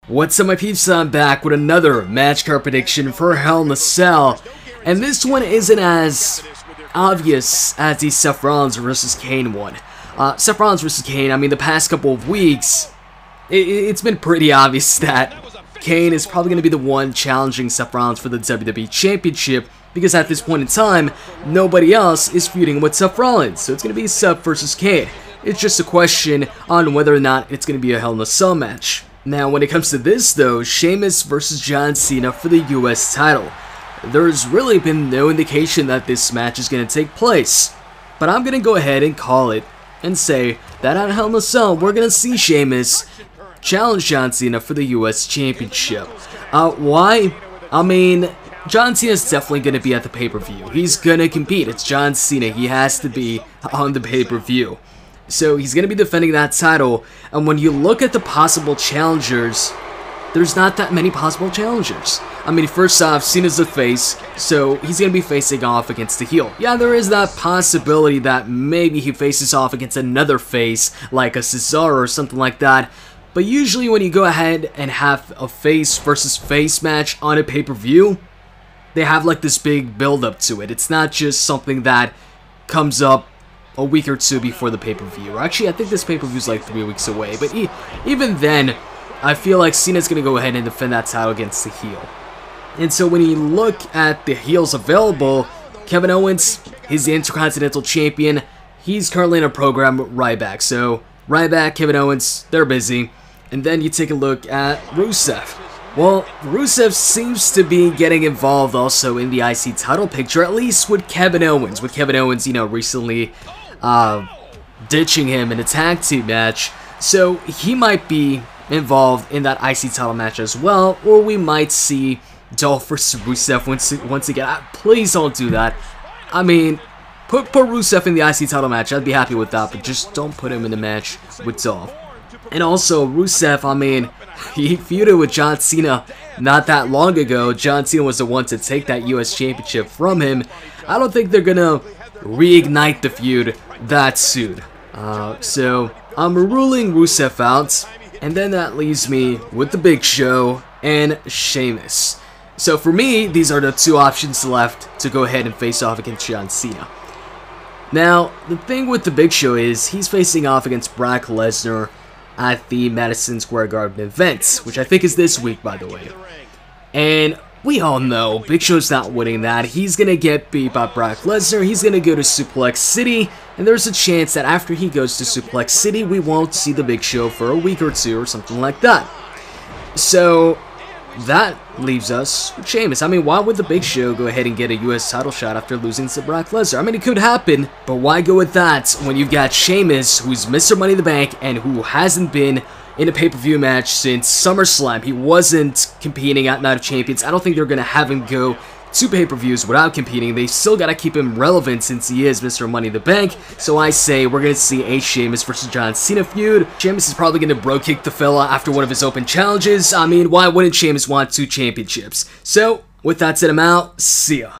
What's up, my peeps? I'm back with another match card prediction for Hell in a Cell, and this one isn't as obvious as the Seth Rollins vs. Kane one. Seth Rollins vs. Kane, I mean, the past couple of weeks, it's been pretty obvious that Kane is probably going to be the one challenging Seth Rollins for the WWE Championship, because at this point in time, nobody else is feuding with Seth Rollins, so it's going to be Seth versus Kane. It's just a question on whether or not it's going to be a Hell in a Cell match. Now, when it comes to this, though, Sheamus versus John Cena for the US title. There's really been no indication that this match is going to take place, but I'm going to go ahead and call it and say that at Hell in a Cell, we're going to see Sheamus challenge John Cena for the US Championship. Why? I mean, John Cena's definitely going to be at the pay-per-view. He's going to compete. It's John Cena. He has to be on the pay-per-view. So he's going to be defending that title, and when you look at the possible challengers, there's not that many possible challengers. I mean, first off, Cena's the face, so he's going to be facing off against the heel. Yeah, there is that possibility that maybe he faces off against another face, like a Cesaro or something like that, but usually when you go ahead and have a face versus face match on a pay-per-view, they have like this big build-up to it. It's not just something that comes up a week or two before the pay-per-view. Actually, I think this pay-per-view is like 3 weeks away, but even then, I feel like Cena's going to go ahead and defend that title against the heel. And so when you look at the heels available, Kevin Owens, he's the Intercontinental Champion. He's currently in a program with Ryback. So Ryback, Kevin Owens, they're busy. And then you take a look at Rusev. Well, Rusev seems to be getting involved also in the IC title picture, at least with Kevin Owens. With Kevin Owens, you know, recently ditching him in a tag team match. So he might be involved in that IC title match as well, or we might see Dolph versus Rusev once again. Please don't do that. I mean, put Rusev in the IC title match. I'd be happy with that, but just don't put him in the match with Dolph. And also, Rusev, I mean, he feuded with John Cena not that long ago. John Cena was the one to take that US Championship from him. I don't think they're gonna reignite the feud that soon. So I'm ruling Rusev out, and then that leaves me with the Big Show and Sheamus. So for me, these are the two options left to go ahead and face off against John Cena. Now, the thing with the Big Show is he's facing off against Brock Lesnar at the Madison Square Garden event, which I think is this week, by the way. And we all know Big Show's not winning that. He's going to get beat by Brock Lesnar. He's going to go to Suplex City, and there's a chance that after he goes to Suplex City, we won't see the Big Show for a week or two or something like that. So that leaves us with Sheamus. I mean, why would the Big Show go ahead and get a US title shot after losing to Brock Lesnar? I mean, it could happen, but why go with that when you've got Sheamus, who's Mr. Money in the Bank, and who hasn't been in a pay-per-view match since SummerSlam. He wasn't competing at Night of Champions. I don't think they're going to have him go to pay-per-views without competing. They still got to keep him relevant since he is Mr. Money in the Bank. So I say we're going to see a Sheamus versus John Cena feud. Sheamus is probably going to bro-kick the fella after one of his open challenges. I mean, why wouldn't Sheamus want 2 championships? So, with that said, I'm out. See ya.